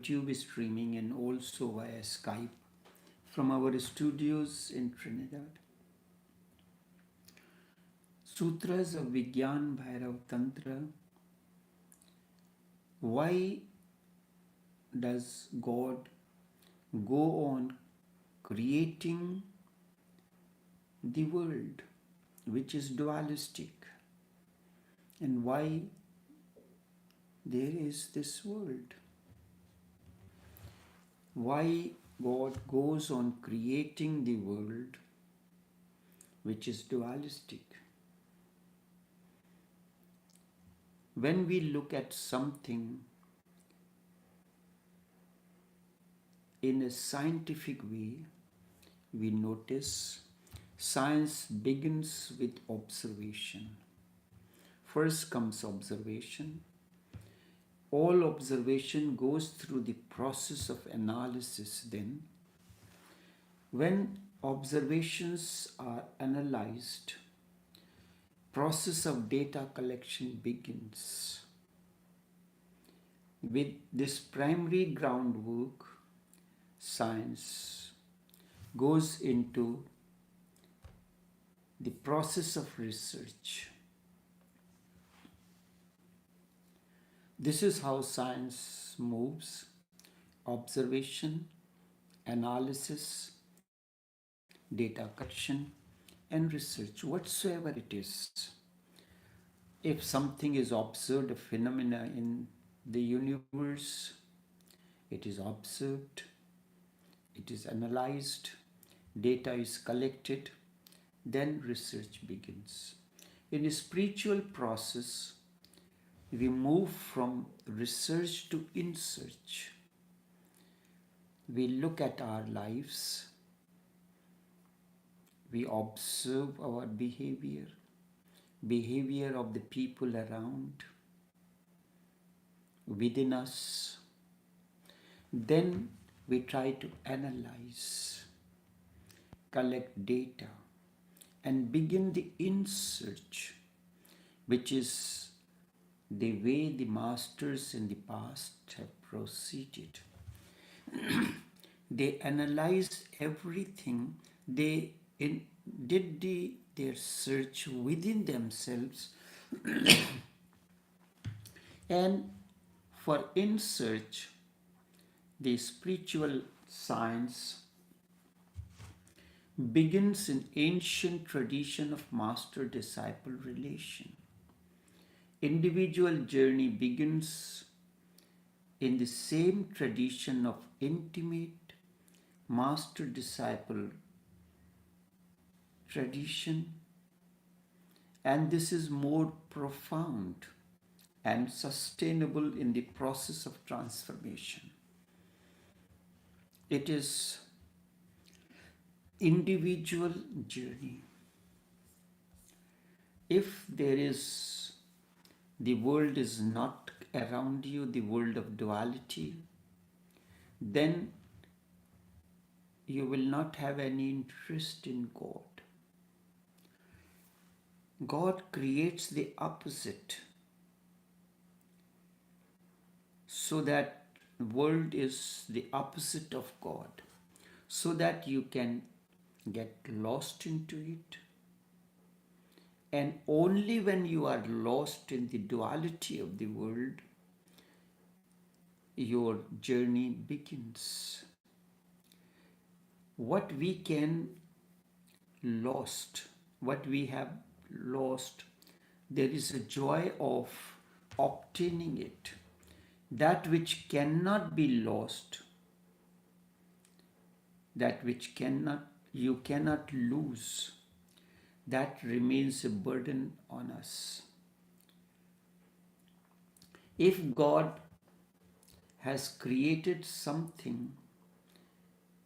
YouTube streaming and also via Skype from our studios in Trinidad. Sutras of Vigyan Bhairav Tantra. Why does God go on creating the world which is dualistic? And why there is this world? Why God goes on creating the world which is dualistic? When we look at something in a scientific way, we notice science begins with observation. First comes observation. All observation goes through the process of analysis then. When observations are analyzed, process of data collection begins. With this primary groundwork, science goes into the process of research. This is how science moves: observation, analysis, data collection, and research, whatsoever it is. If something is observed, a phenomena in the universe, it is observed, it is analyzed, data is collected, then research begins. In a spiritual process, we move from research to in-search. We look at our lives, we observe our behavior of the people around, within us. Then we try to analyze, collect data, and begin the in-search, which is the way the masters in the past have proceeded. They analyzed everything. They did their search within themselves, and for in search, the spiritual science begins in ancient tradition of master-disciple relation. Individual journey begins in the same tradition of intimate master-disciple tradition, and this is more profound and sustainable in the process of transformation. It is individual journey. If there is, the world is not around you, the world of duality, then you will not have any interest in God. God creates the opposite, so that the world is the opposite of God, so that you can get lost into it. And only when you are lost in the duality of the world, your journey begins. What we have lost, there is a joy of obtaining it. That which cannot be lost, that which you cannot lose, that remains a burden on us. If God has created something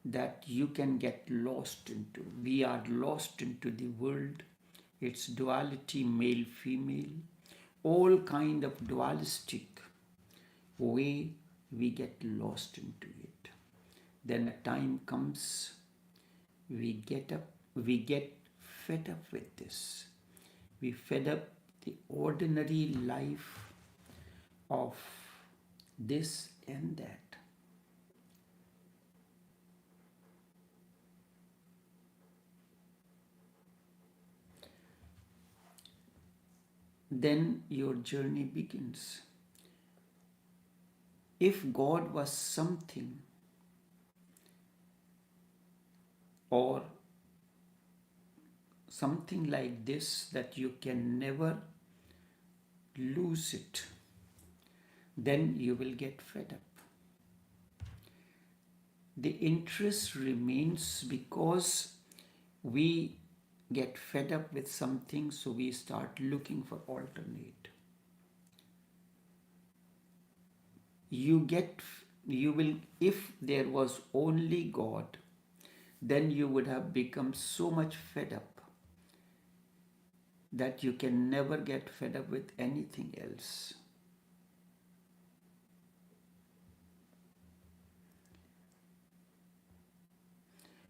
that you can get lost into, we are lost into the world, its duality, male, female, all kind of dualistic way, we get lost into it. Then a time comes, we get fed up with this. We fed up the ordinary life of this and that. then your journey begins. If God was something or something like this that you can never lose it, then you will get fed up. The interest remains because we get fed up with something, so we start looking for alternate. You will, if there was only God, then you would have become so much fed up that you can never get fed up with anything else.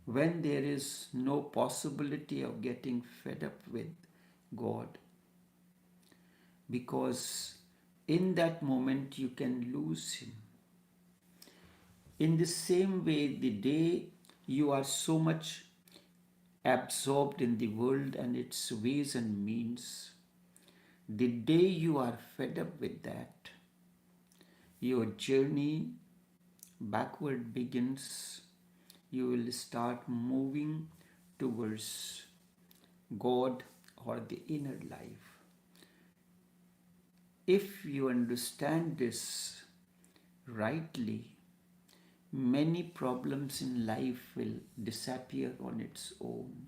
When there is no possibility of getting fed up with God, because in that moment you can lose Him. In the same way, the day you are so much absorbed in the world and its ways and means, the day you are fed up with that, your journey backward begins. You will start moving towards God or the inner life. If you understand this rightly, many problems in life will disappear on its own.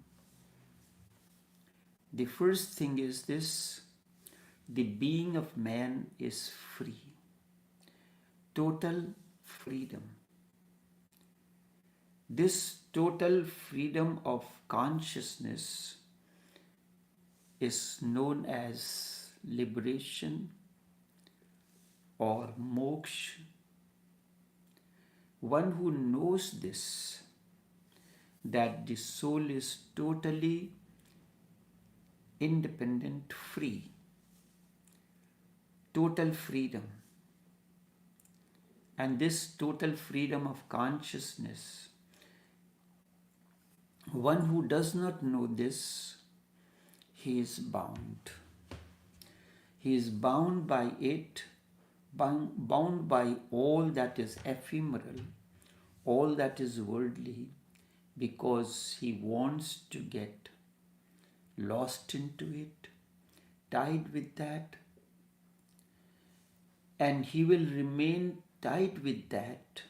The first thing is this: the being of man is free, total freedom. This total freedom of consciousness is known as liberation or moksha. One who knows this, that the soul is totally independent, free, total freedom. And this total freedom of consciousness, one who does not know this, he is bound. He is bound by it, bound by all that is ephemeral, all that is worldly, because he wants to get lost into it, tied with that, and he will remain tied with that,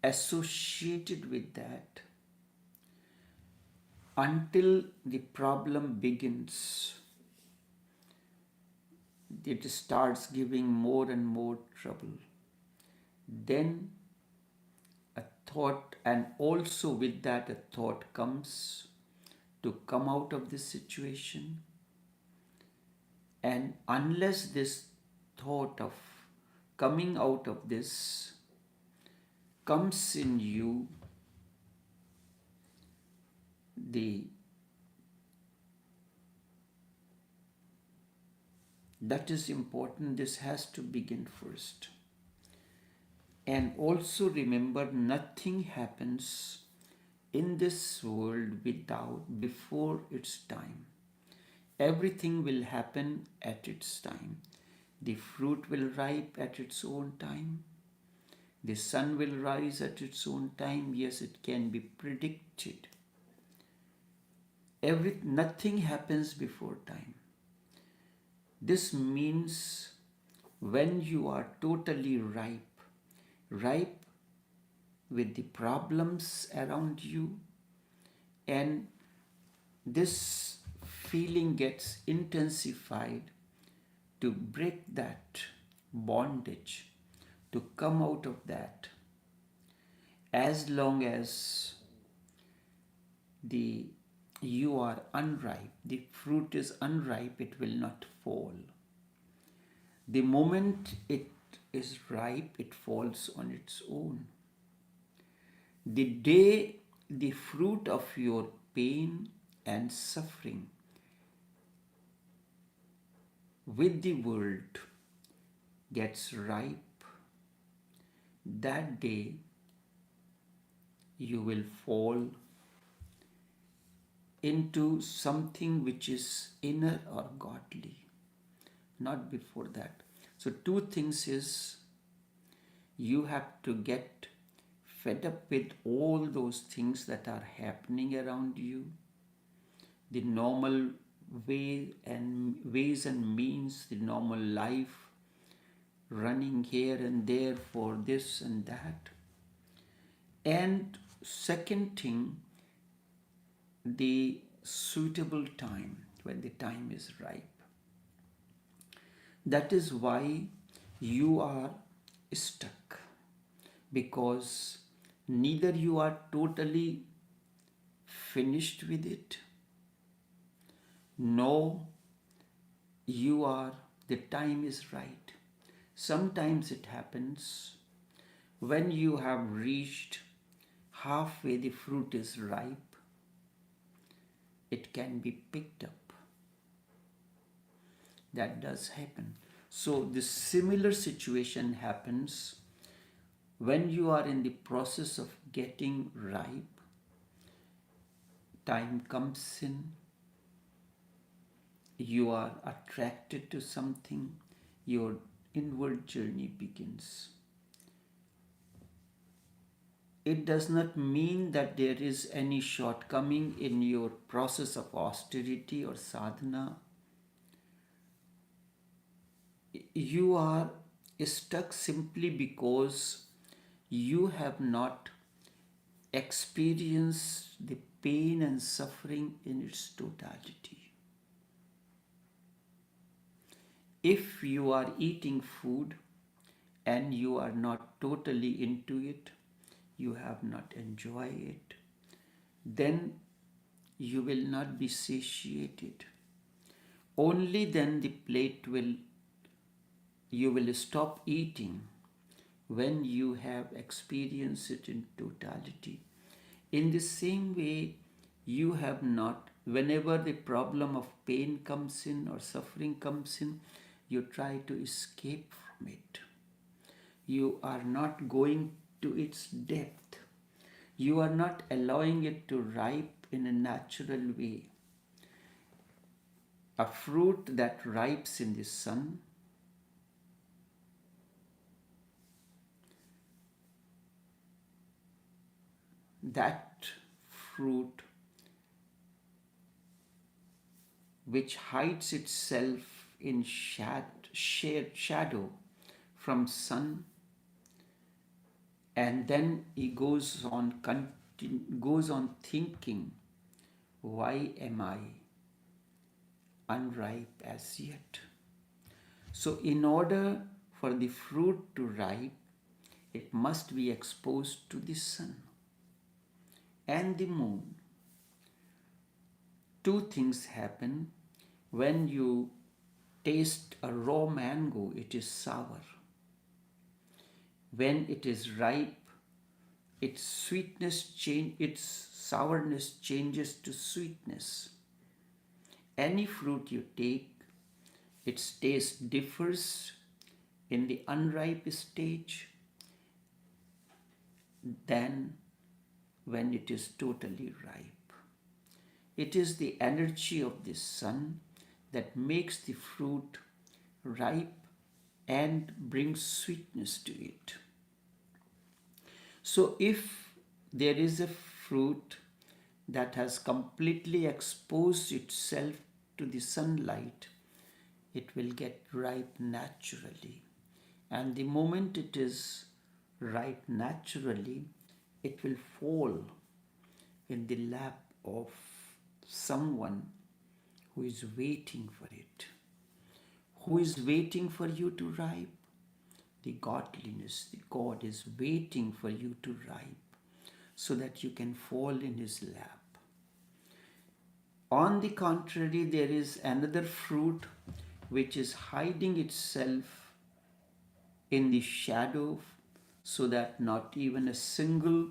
associated with that, until the problem begins. It starts giving more and more trouble. Then a thought, and also with that a thought comes to come out of this situation. And unless this thought of coming out of this comes in you, that is important. This has to begin first. And also remember, nothing happens in this world before its time. Everything will happen at its time. The fruit will ripe at its own time. The sun will rise at its own time. Yes, it can be predicted. Nothing happens before time. This means when you are totally ripe with the problems around you, and this feeling gets intensified to break that bondage, to come out of that. As long as you are unripe, the fruit is unripe, it will not fall. The moment it is ripe, it falls on its own. The day the fruit of your pain and suffering with the world gets ripe, that day you will fall into something which is inner or godly, not before that. So two things is, you have to get fed up with all those things that are happening around you, the normal ways and means, the normal life, running here and there for this and that. And second thing, the suitable time, when the time is ripe. That is why you are stuck, because neither you are totally finished with it, no, the time is right. Sometimes it happens when you have reached halfway, the fruit is ripe, it can be picked up. That does happen. So the similar situation happens when you are in the process of getting ripe. Time comes in, you are attracted to something, your inward journey begins. It does not mean that there is any shortcoming in your process of austerity or sadhana. You are stuck simply because you have not experienced the pain and suffering in its totality. If you are eating food and you are not totally into it, you have not enjoyed it, then you will not be satiated. Only then you will stop eating when you have experienced it in totality. In the same way, you have not, whenever the problem of pain comes in or suffering comes in, you try to escape from it. You are not going to its depth. You are not allowing it to ripe in a natural way. A fruit that ripes in the sun, that fruit which hides itself in shadow from sun, and then he goes on thinking, why am I unripe as yet? So in order for the fruit to ripe, it must be exposed to the sun and the moon. Two things happen. When you taste a raw mango, it is sour. When it is ripe, its sourness changes to sweetness. Any fruit you take, its taste differs in the unripe stage than when it is totally ripe. It is the energy of the sun that makes the fruit ripe and brings sweetness to it. So if there is a fruit that has completely exposed itself to the sunlight, it will get ripe naturally. And the moment it is ripe naturally, it will fall in the lap of someone who is waiting for it. Who is waiting for you to ripe? The godliness, the God is waiting for you to ripe so that you can fall in his lap. On the contrary, there is another fruit which is hiding itself in the shadow so that not even a single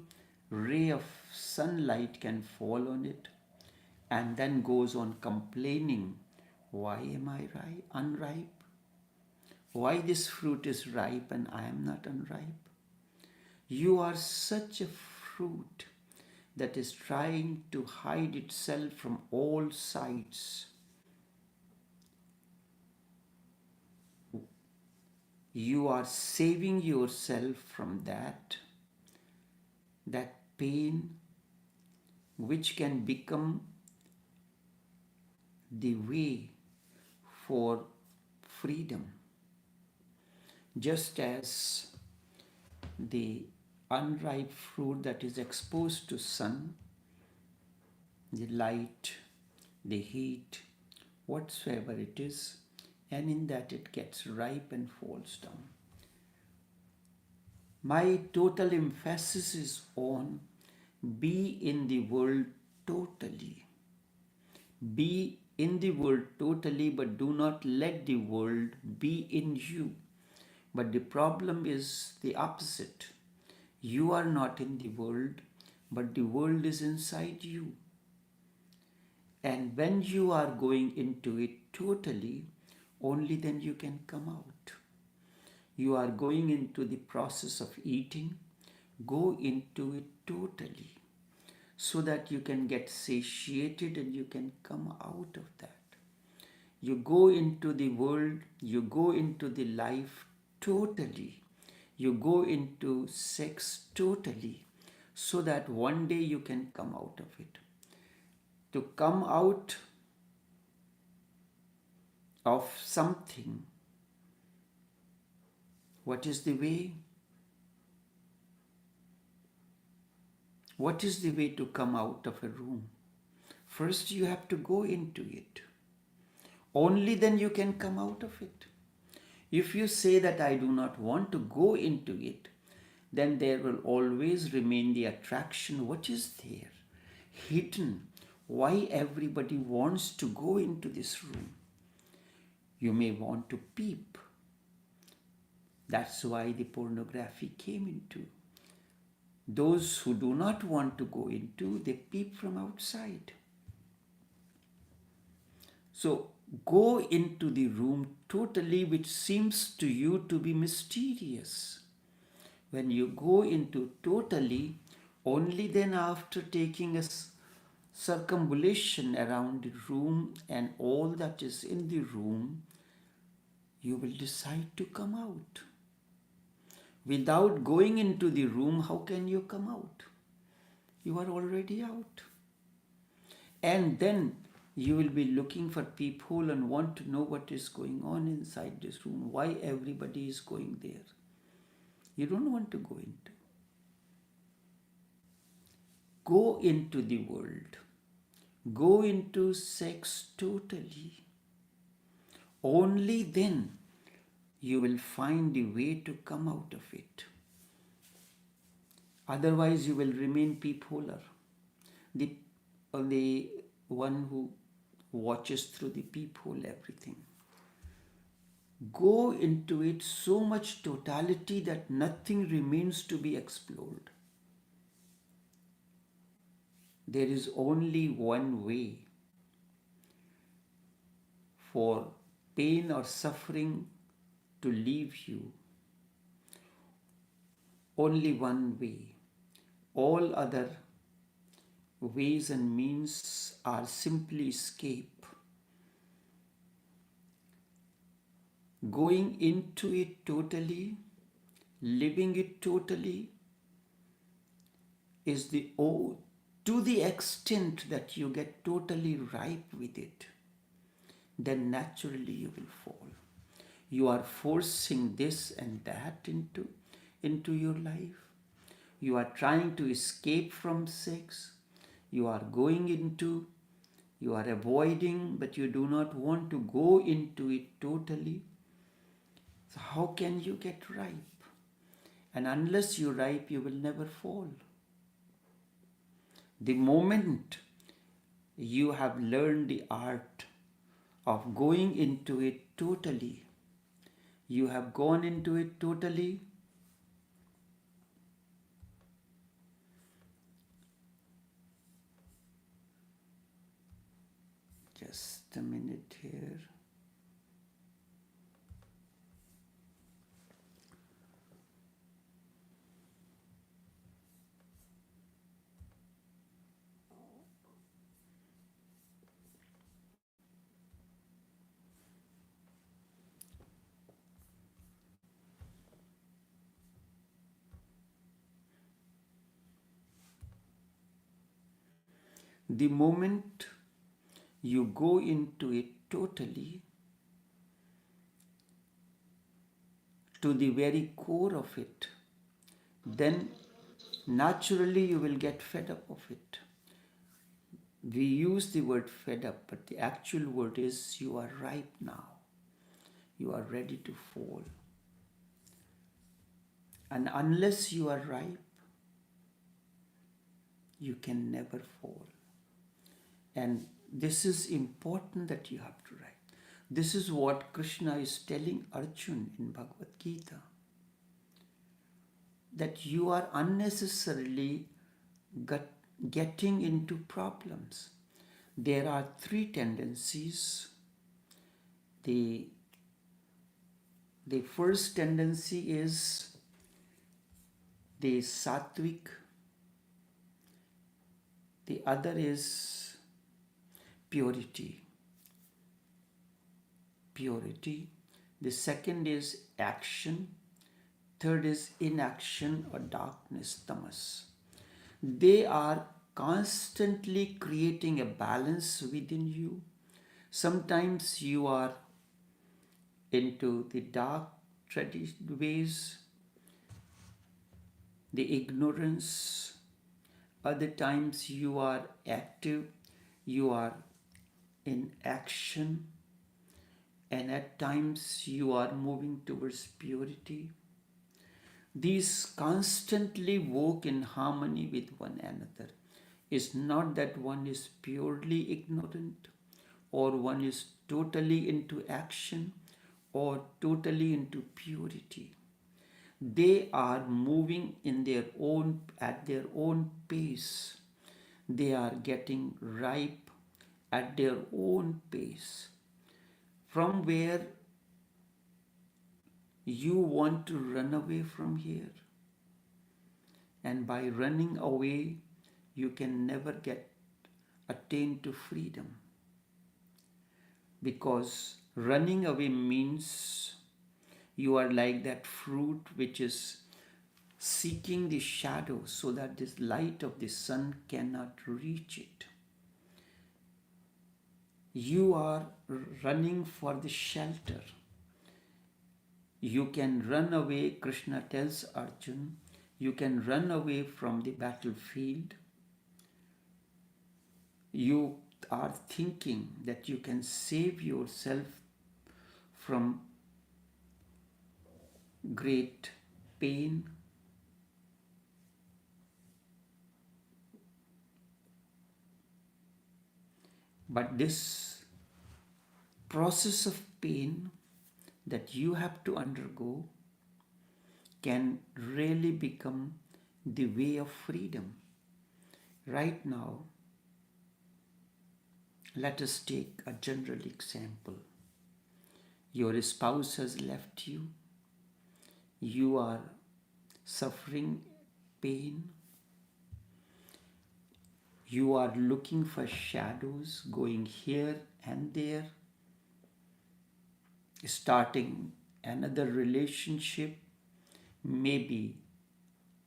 ray of sunlight can fall on it, and then goes on complaining, why am I unripe? Why this fruit is ripe and I am not unripe? You are such a fruit that is trying to hide itself from all sides. You are saving yourself from that pain, which can become the way for freedom. Just as the unripe fruit that is exposed to sun, the light, the heat, whatsoever it is, and in that it gets ripe and falls down. My total emphasis is on be in the world totally. Be in the world totally, but do not let the world be in you. But the problem is the opposite. You are not in the world, but the world is inside you. And when you are going into it totally, only then you can come out. You are going into the process of eating, go into it totally, so that you can get satiated and you can come out of that. You go into the world, you go into the life totally. You go into sex totally, so that one day you can come out of it. To come out of something, what is the way? What is the way to come out of a room? First, you have to go into it. Only then you can come out of it. If you say that I do not want to go into it, then there will always remain the attraction. What is there? Hidden. Why everybody wants to go into this room? You may want to peep. That's why the pornography came into. Those who do not want to go into, they peep from outside. So go into the room totally, which seems to you to be mysterious. When you go into totally, only then after taking a circumambulation around the room and all that is in the room, you will decide to come out. Without going into the room, how can you come out? You are already out. And then you will be looking for peephole and want to know what is going on inside this room, why everybody is going there. You don't want to go into. Go into the world. Go into sex totally. Only then you will find the way to come out of it. Otherwise, you will remain peepholer. The one who watches through the peephole everything. Go into it so much totality that nothing remains to be explored. There is only one way for pain or suffering to leave you. Only one way. All other ways and means are simply escape. Going into it totally, living it totally, is the to the extent that you get totally ripe with it, then naturally you will fall. You are forcing this and that into your life. You are trying to escape from sex. You are going into, you are avoiding, but you do not want to go into it totally. So how can you get ripe? And unless you ripe, you will never fall. The moment you have learned the art of going into it totally, you have gone into it totally, just a minute here. The moment you go into it totally, to the very core of it, then naturally you will get fed up of it. We use the word fed up, but the actual word is you are ripe now. You are ready to fall. And unless you are ripe, you can never fall. And this is important that you have to write. This is what Krishna is telling Arjuna in Bhagavad Gita. That you are unnecessarily getting into problems. There are three tendencies. The first tendency is the sattvic. The other is purity. The second is action. Third is inaction or darkness, tamas. They are constantly creating a balance within you. Sometimes you are into the dark ways, the ignorance. Other times you are active, you are in action, and at times you are moving towards purity. These constantly work in harmony with one another. It's not that one is purely ignorant or one is totally into action or totally into purity. They are moving at their own pace. They are getting ripe at their own pace. From where you want to run away from here. And by running away, you can never attain to freedom. Because running away means you are like that fruit which is seeking the shadow so that this light of the sun cannot reach it. You are running for the shelter. You can run away, Krishna tells Arjuna, you can run away from the battlefield. You are thinking that you can save yourself from great pain. But this process of pain that you have to undergo can really become the way of freedom. Right now, let us take a general example. Your spouse has left you. You are suffering pain. You are looking for shadows, going here and there, starting another relationship, maybe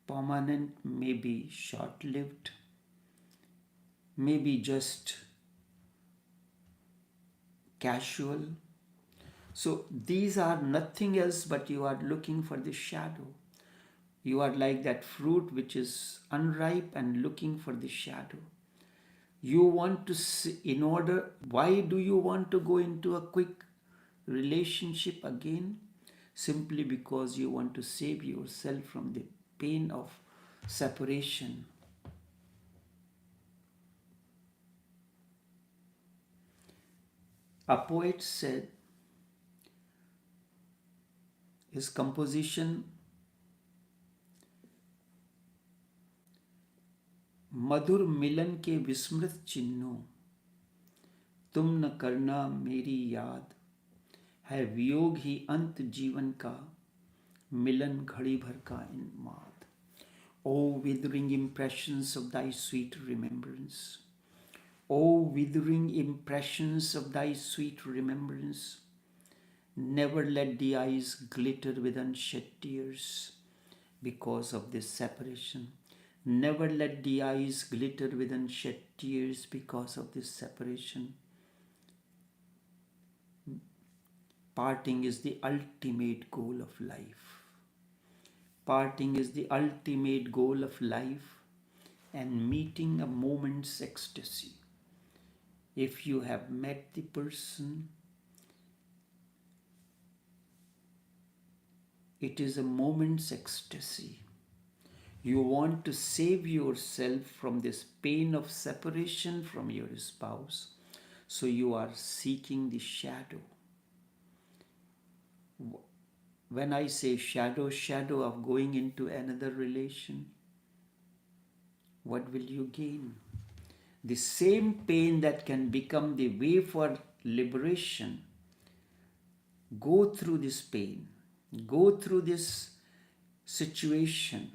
permanent, maybe short-lived, maybe just casual. So these are nothing else but you are looking for the shadow. You are like that fruit which is unripe and looking for the shadow. You want to see, why do you want to go into a quick relationship again? Simply because you want to save yourself from the pain of separation. A poet said, his composition, मधुर मिलन के विस्मृत चिन्हों, तुम न करना मेरी याद, है वियोग ही अंत जीवन का, मिलन घड़ी भर का इन्माद. O withering impressions of thy sweet remembrance, O withering impressions of thy sweet remembrance, never let the eyes glitter with unshed tears because of this separation. Never let the eyes glitter with unshed tears because of this separation. Parting is the ultimate goal of life. Parting is the ultimate goal of life, and meeting a moment's ecstasy. If you have met the person, it is a moment's ecstasy. You want to save yourself from this pain of separation from your spouse, so you are seeking the shadow. When I say shadow of going into another relation, what will you gain? The same pain that can become the way for liberation. Go through this pain, go through this situation.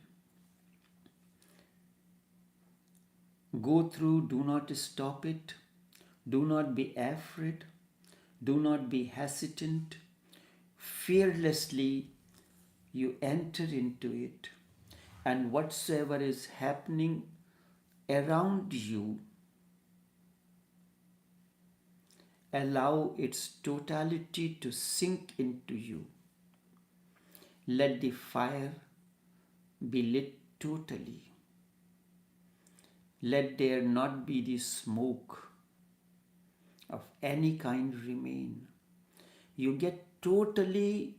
Go through, do not stop it. Do not be afraid. Do not be hesitant. Fearlessly you enter into it. And whatsoever is happening around you, allow its totality to sink into you. Let the fire be lit totally. Let there not be the smoke of any kind remain. You get totally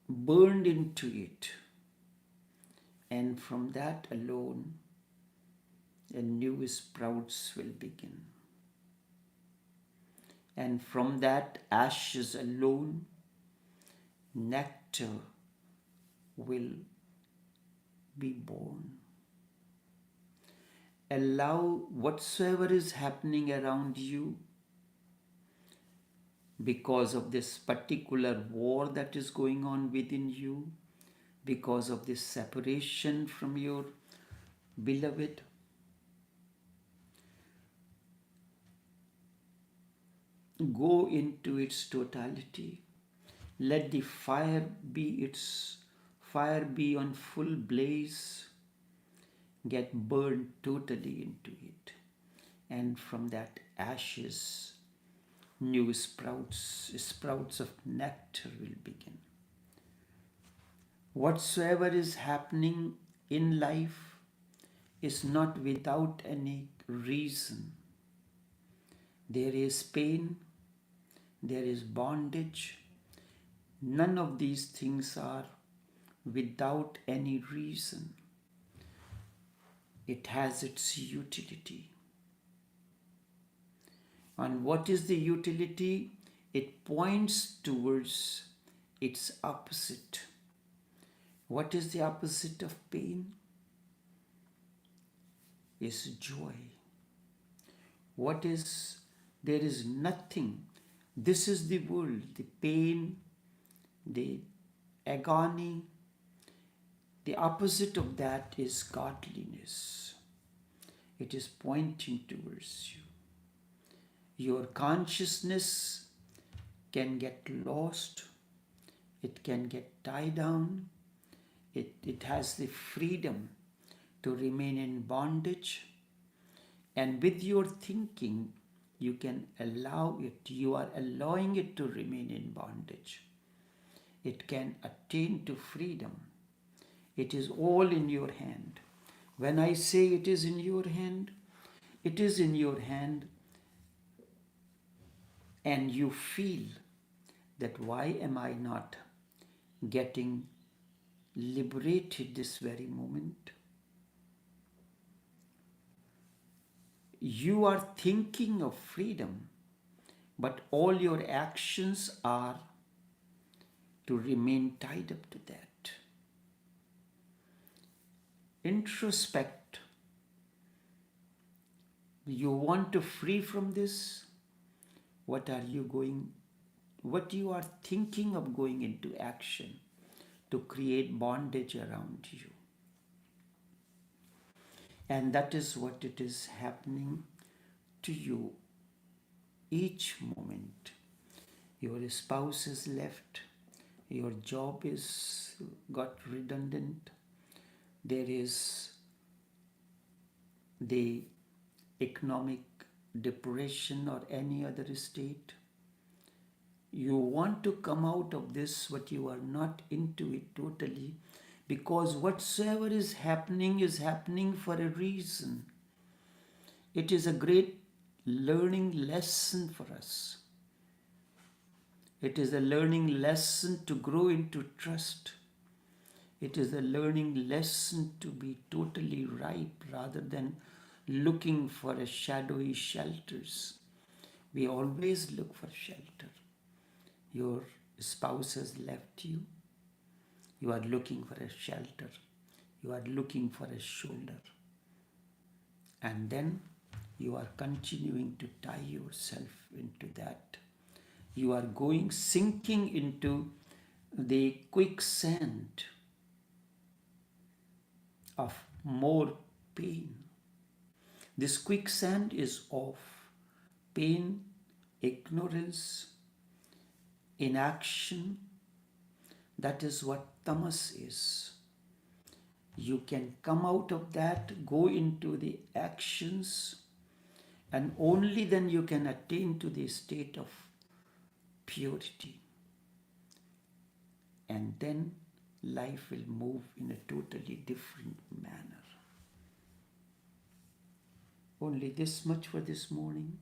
burned into it. And from that alone, a new sprouts will begin. And from that ashes alone, nectar will be born. Allow whatsoever is happening around you, because of this particular war that is going on within you, because of this separation from your beloved, go into its totality. Let the fire be on full blaze. Get burned totally into it. And from that ashes, new sprouts of nectar will begin. Whatsoever is happening in life is not without any reason. There is pain, there is bondage. None of these things are without any reason. It has its utility. And what is the utility? It points towards its opposite. What is the opposite of pain? Is joy. There is nothing. This is the world, the pain, the agony. The opposite of that is godliness. It is pointing towards you. Your consciousness can get lost. It can get tied down. It has the freedom to remain in bondage. And with your thinking, you can allow it. You are allowing it to remain in bondage. It can attain to freedom. It is all in your hand. When I say it is in your hand, it is in your hand, and you feel that why am I not getting liberated this very moment? You are thinking of freedom, but all your actions are to remain tied up to that. Introspect. You want to free from this? What you are thinking of going into action to create bondage around you. And that is what it is happening to you each moment. Your spouse is left, your job is got redundant, there is the economic depression or any other state. You want to come out of this, but you are not into it totally, because whatsoever is happening for a reason. It is a great learning lesson for us. It is a learning lesson to grow into trust. It is a learning lesson to be totally ripe rather than looking for a shadowy shelters. We always look for shelter. Your spouse has left you. You are looking for a shelter. You are looking for a shoulder. And then you are continuing to tie yourself into that. You are sinking into the quicksand of more pain. This quicksand is of pain, ignorance, inaction. That is what tamas is. You can come out of that, go into the actions, and only then you can attain to the state of purity. And then life will move in a totally different manner. Only this much for this morning.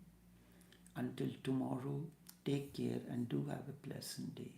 Until tomorrow, take care and do have a pleasant day.